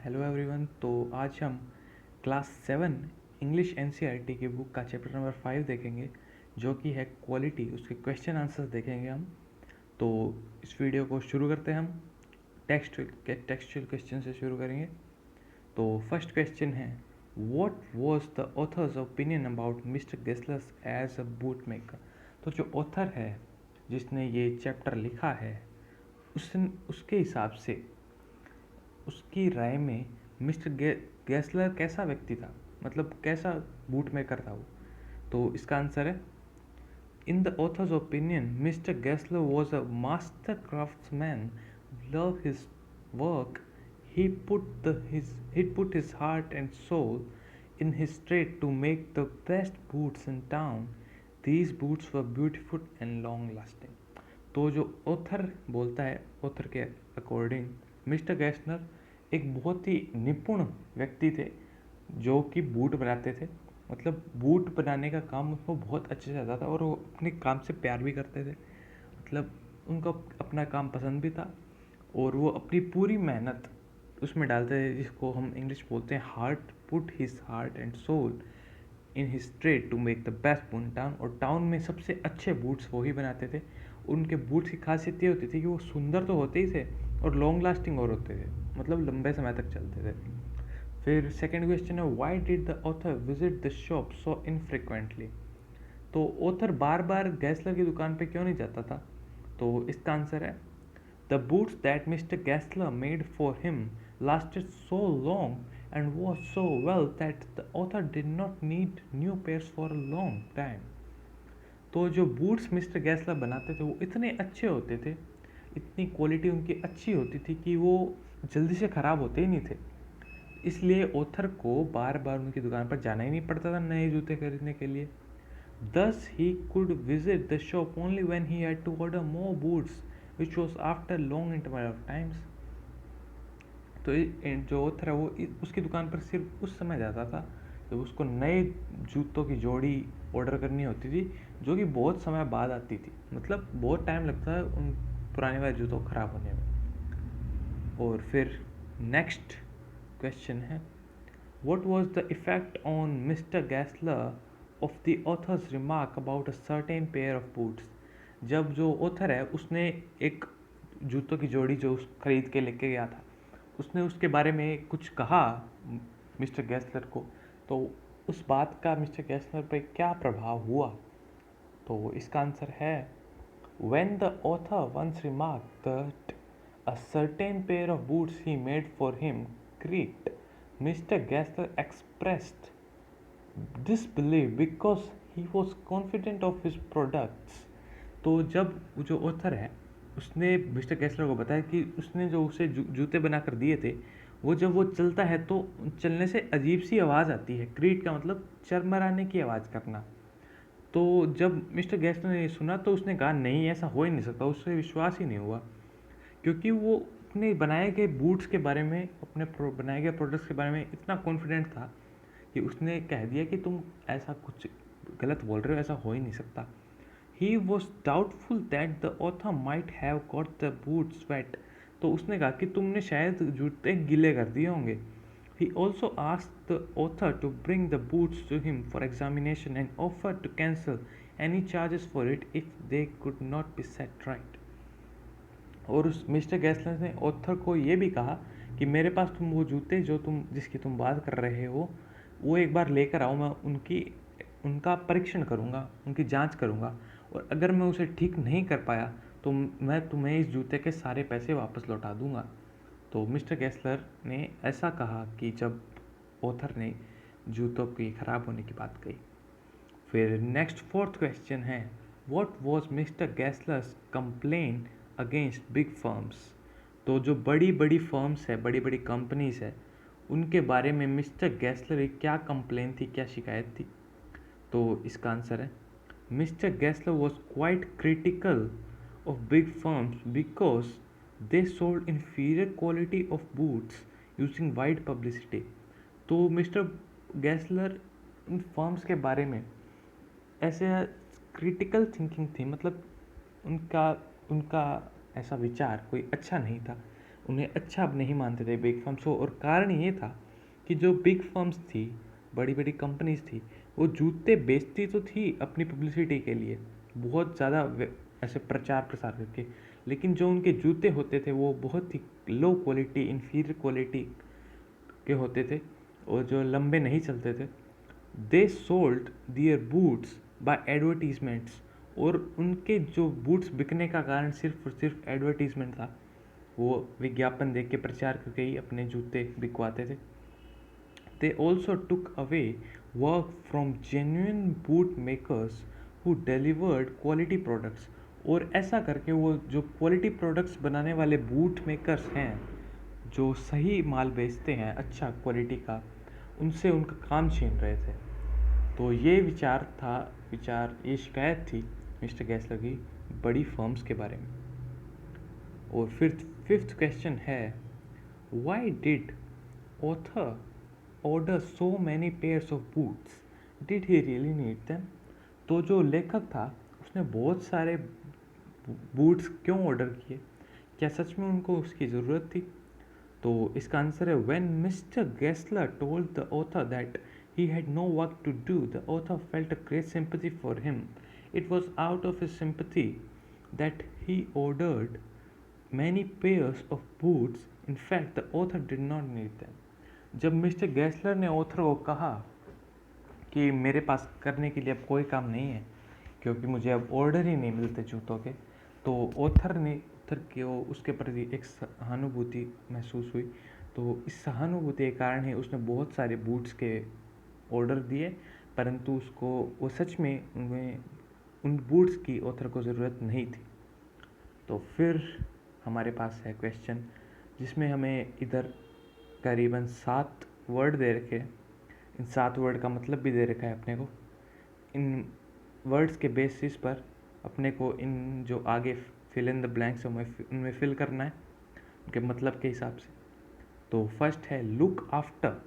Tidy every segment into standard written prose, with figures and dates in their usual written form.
Hello everyone. तो आज हम क्लास 7 इंग्लिश एनसीईआरटी की बुक का चैप्टर नंबर 5 देखेंगे, जो कि है क्वालिटी। उसके क्वेश्चन आंसर्स देखेंगे हम। तो इस वीडियो को शुरू करते हैं हम टेक्सचुअल क्वेश्चन से शुरू करेंगे। तो फर्स्ट क्वेश्चन है, what was the author's opinion about mister Gessler's as a boot maker. तो जो ऑथर है जिसने ये चैप्टर लिखा है, उसके हिसाब से, उसकी राय में मिस्टर गैसलर कैसा व्यक्ति था, मतलब कैसा बूट मेकर था वो। तो इसका आंसर है, in the author's opinion mister Gessler was a master craftsman, love his work, he put his heart and soul in his trade to make the best boots in town. These boots were beautiful and long lasting. तो जो author बोलता है, author के according mister गैसनर एक बहुत ही निपुण व्यक्ति थे जो कि बूट बनाते थे। मतलब बूट बनाने का काम उनको बहुत अच्छे से आता था और वो अपने काम से प्यार भी करते थे। मतलब उनको अपना काम पसंद भी था और वो अपनी पूरी मेहनत उसमें डालते थे, जिसको हम इंग्लिश बोलते हैं heart, put his heart and soul in his trade to make the best boot town. और टाउन में सबसे अच्छे बूट्स वो ही बनाते थे। उनके बूट्स की खासियत ये होती थी कि वो सुंदर तो होते ही थे और लॉन्ग लास्टिंग और होते थे, मतलब लंबे समय तक चलते थे। फिर सेकंड क्वेश्चन है, why did the author visit the shop so infrequently. तो ऑथर बार बार गैसलर की दुकान पे क्यों नहीं जाता था। तो इसका आंसर है, the boots that mister Gessler made for him lasted so long and was so well that the author did not need new pairs for a long time. तो जो बूट्स मिस्टर गैसलर बनाते थे वो इतने अच्छे होते थे, इतनी क्वालिटी उनकी अच्छी होती थी कि वो जल्दी से ख़राब होते ही नहीं थे। इसलिए ऑथर को बार बार उनकी दुकान पर जाना ही नहीं पड़ता था नए जूते खरीदने के लिए। Thus he could visit the shop only when he had to order more boots, which was after long interval of times. तो जो ऑथर है वो उसकी दुकान पर सिर्फ उस समय जाता था जब उसको नए जूतों की जोड़ी ऑर्डर करनी होती थी, जो कि बहुत समय बाद आती थी। मतलब बहुत टाइम लगता है उन पुराने वाले जूतों ख़राब होने में। और फिर नेक्स्ट क्वेश्चन है, what was the effect on mister Gessler of the author's remark about a certain pair of boots. जब जो ऑथर है उसने एक जूतों की जोड़ी जो खरीद के लेके गया था, उसने उसके बारे में कुछ कहा मिस्टर गैसलर को, तो उस बात का मिस्टर गैसलर पे क्या प्रभाव हुआ। तो इसका आंसर है, when the author once remarked that a certain pair of boots he made for him creaked, mister Gessler expressed disbelief because he was confident of his products. तो जब जो ऑथर है उसने मिस्टर गैसलर को बताया कि उसने जो उसे जूते बना कर दिए थे, वो जब वो चलता है तो चलने से अजीब सी आवाज़ आती है। क्रीट का मतलब चरमराने की आवाज़ करना। तो जब मिस्टर गैसलर ने ये सुना तो उसने कहा, नहीं ऐसा हो ही नहीं सकता। उससे विश्वास ही नहीं हुआ, क्योंकि वो अपने बनाए गए बूट्स के बारे में, अपने बनाए गए प्रोडक्ट्स के बारे में इतना कॉन्फिडेंट था कि उसने कह दिया कि तुम ऐसा कुछ गलत बोल रहे हो, ऐसा हो ही नहीं सकता। He was doubtful that the author might have got the boots wet. तो उसने कहा कि तुमने शायद जूते गीले कर दिए होंगे। He also asked the author to bring the boots to him for examination and offered to cancel any charges for it if they could not be set right. और उस मिस्टर गैसलर ने ऑथर को ये भी कहा कि मेरे पास तुम वो जूते जो जिसकी तुम बात कर रहे हो वो एक बार लेकर आओ, मैं उनका परीक्षण करूँगा, उनकी जांच करूँगा, और अगर मैं उसे ठीक नहीं कर पाया तो मैं तुम्हें इस जूते के सारे पैसे वापस लौटा दूँगा। तो मिस्टर गैसलर ने ऐसा कहा कि जब ऑथर ने जूतों की ख़राब होने की बात कही। फिर नेक्स्ट फोर्थ क्वेश्चन है, what was mister Gessler's complain against big firms. तो जो बड़ी बड़ी फर्म्स है, बड़ी बड़ी कंपनीज है, उनके बारे में मिस्टर गैसलर की क्या कंप्लेन थी, क्या शिकायत थी। तो इसका आंसर है, mister Gessler was quite critical of big firms because they sold inferior quality of boots using wide publicity. तो मिस्टर गैसलर इन फर्म्स के बारे में ऐसे क्रिटिकल थिंकिंग थी, मतलब उनका उनका ऐसा विचार कोई अच्छा नहीं था। उन्हें अच्छा अब नहीं मानते थे बिग फर्म्स को, और कारण ये था कि जो बिग फर्म्स थी, बड़ी बड़ी कंपनीज थी, वो जूते बेचती तो थी अपनी पब्लिसिटी के लिए बहुत ज़्यादा ऐसे प्रचार प्रसार करके, लेकिन जो उनके जूते होते थे वो बहुत ही लो क्वालिटी, इन्फीरियर क्वालिटी के होते थे और जो लंबे नहीं चलते थे। They sold their boots by advertisements, और उनके जो बूट्स बिकने का कारण सिर्फ और सिर्फ एडवर्टीजमेंट था। वो विज्ञापन देख के, प्रचार करके ही अपने जूते बिकवाते थे। They also took away work from genuine boot makers who delivered quality products, और ऐसा करके वो जो क्वालिटी प्रोडक्ट्स बनाने वाले बूट मेकर्स हैं, जो सही माल बेचते हैं अच्छा क्वालिटी का, उनसे उनका काम छीन रहे थे। तो ये ये शिकायत थी मिस्टर गैसलर की बड़ी फर्म्स के बारे में। और फिर फिफ्थ क्वेश्चन है, why did author order so many pairs of boots, did he really need them? तो जो लेखक था उसने बहुत सारे बूट्स क्यों ऑर्डर किए, क्या सच में उनको उसकी ज़रूरत थी? तो इसका आंसर है, when mister Gessler told the author that he had no work to do, the author felt a great sympathy for him. It was out of his sympathy that he ordered many pairs of boots. In fact, the author did not need them. जब mister गैसलर ने author को कहा कि मेरे पास करने के लिए अब कोई काम नहीं है क्योंकि मुझे अब ऑर्डर ही नहीं मिलते जूतों के, तो ऑथर को उसके प्रति एक सहानुभूति महसूस हुई। तो इस सहानुभूति के कारण ही उसने बहुत सारे बूट्स के ऑर्डर दिए, परंतु उसको वो सच में उनमें उन बूट्स की ऑथर को ज़रूरत नहीं थी। तो फिर हमारे पास है क्वेश्चन जिसमें हमें इधर करीबन 7 वर्ड दे रखे हैं। इन 7 वर्ड का मतलब भी दे रखा है अपने को। इन वर्ड्स के बेसिस पर अपने को इन जो आगे फिल इन द ब्लैंक्स है उनमें फिल करना है उनके मतलब के हिसाब से। तो फर्स्ट है लुक आफ्टर,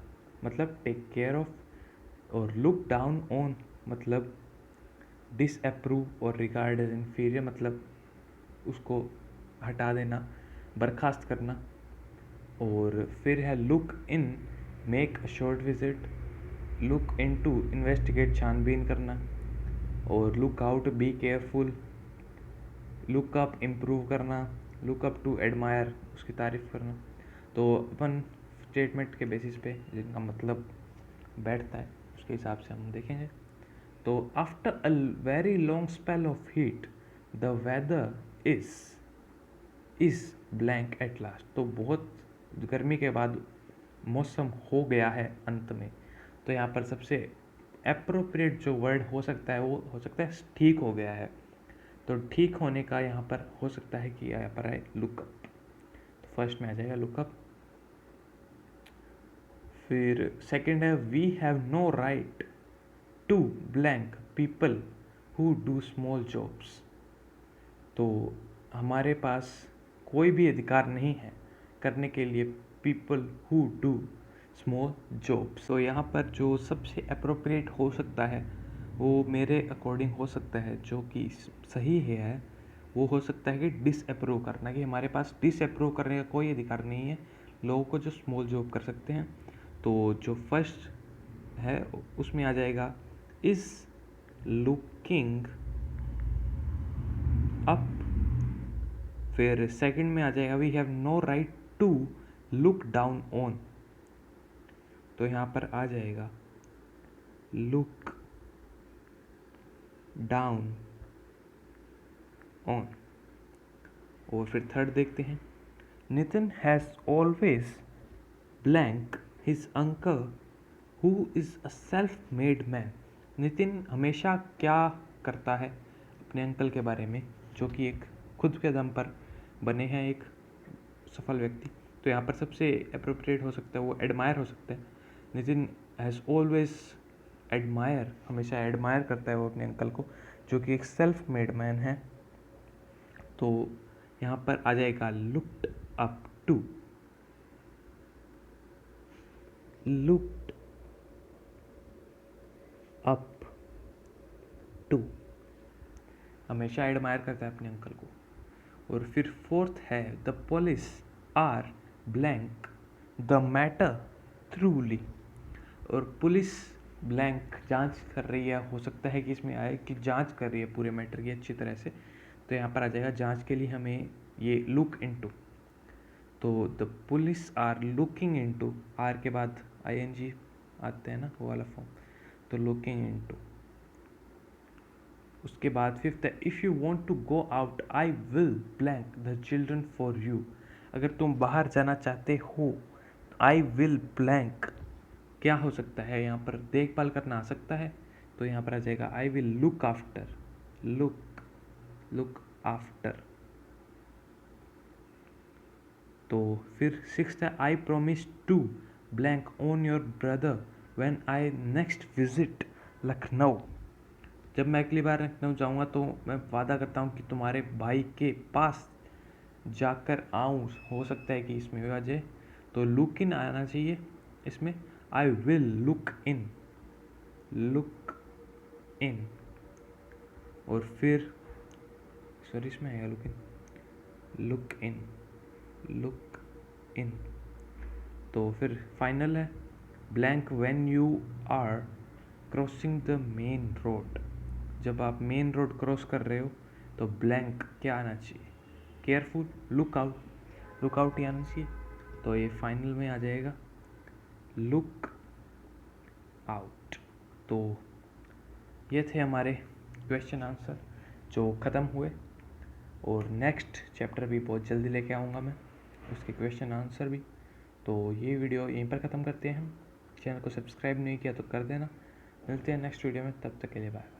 मतलब टेक केयर ऑफ, और लुक डाउन ऑन मतलब डिसअप्रूव और रिगार्ड एज इन्फीरियर, मतलब उसको हटा देना, बर्खास्त करना। और फिर है look in, make a short visit, look in to investigate, छानबीन करना, और look out be careful, look up improve करना, लुक अप टू एडमायर उसकी तारीफ़ करना। तो अपन स्टेटमेंट के बेसिस पे जिनका मतलब बैठता है उसके हिसाब से हम देखेंगे। तो after a very long spell of heat the weather is blank at last, तो बहुत गर्मी के बाद मौसम हो गया है अंत में। तो यहाँ पर सबसे एप्रोप्रिएट जो वर्ड हो सकता है वो हो सकता है ठीक हो गया है। तो ठीक होने का यहाँ पर हो सकता है कि यहाँ पर है लुकअप। तो फर्स्ट में आ जाएगा लुकअप। फिर सेकंड है we have no right to blank people who do small jobs, तो हमारे पास कोई भी अधिकार नहीं है करने के लिए people who do small jobs. तो यहाँ पर जो सबसे अप्रोप्रिएट हो सकता है वो मेरे अकॉर्डिंग हो सकता है, जो कि सही है वो हो सकता है कि डिसअप्रूव करना, कि हमारे पास डिसअप्रूव करने का कोई अधिकार नहीं है लोगों को जो स्मॉल जॉब कर सकते हैं। तो जो फर्स्ट है उसमें आ जाएगा इज लुकिंग अप। फिर सेकंड में आ जाएगा we have no right to look down on, तो यहाँ पर आ जाएगा लुक डाउन ऑन। और फिर थर्ड देखते हैं, Nitin has always blank his uncle who is a self made man. Nitin हमेशा क्या करता है अपने अंकल के बारे में, जो कि एक खुद के दम पर बने हैं एक सफल व्यक्ति। तो यहाँ पर सबसे अप्रोप्रिएट हो सकता है वो एडमायर हो सकता है। नितिन हैज़ ऑलवेज एडमायर, हमेशा एडमायर करता है वो अपने अंकल को, जो कि एक सेल्फ मेड मैन है। तो यहाँ पर आ जाएगा looked up to, looked up to, हमेशा एडमायर करता है अपने अंकल को। और फिर फोर्थ है the police are blank the matter thoroughly. और पुलिस ब्लैंक जांच कर रही है, हो सकता है कि इसमें आए कि जांच कर रही है पूरे मैटर की अच्छी तरह से, तो यहाँ पर आ जाएगा जांच के लिए हमें ये लुक इनटू। तो the police are looking into, are के बाद आईएनजी आते हैं ना, वो वाला फॉर्म, तो लुकिंग इनटू। उसके बाद फिफ्थ है if you want to go out I will blank the children for you. अगर तुम बाहर जाना चाहते हो, आई विल ब्लैंक क्या हो सकता है, यहाँ पर देखभाल करना आ सकता है, तो यहाँ पर आ जाएगा I will look after, look after. तो फिर सिक्स्थ है I promise to blank on your brother when I next visit Lucknow. जब मैं अगली बार लखनऊ जाऊँगा तो मैं वादा करता हूँ कि तुम्हारे भाई के पास जाकर आऊँ। हो सकता है कि इसमें आ जाए, तो लुक इन आना चाहिए इसमें, I will look in, look in. और फिर सॉरी इसमें आएगा look in, look in, look in. तो फिर फाइनल है blank when you are crossing the main road. जब आप मेन रोड क्रॉस कर रहे हो तो ब्लैंक क्या आना चाहिए, careful, look out, look out ही आना चाहिए। तो ये फाइनल में आ जाएगा लुक आउट। तो ये थे हमारे क्वेश्चन आंसर जो ख़त्म हुए, और नेक्स्ट चैप्टर भी बहुत जल्दी लेके आऊँगा मैं, उसके क्वेश्चन आंसर भी। तो ये वीडियो यहीं पर ख़त्म करते हैं हम। चैनल को सब्सक्राइब नहीं किया तो कर देना। मिलते हैं नेक्स्ट वीडियो में, तब तक के लिए बाय।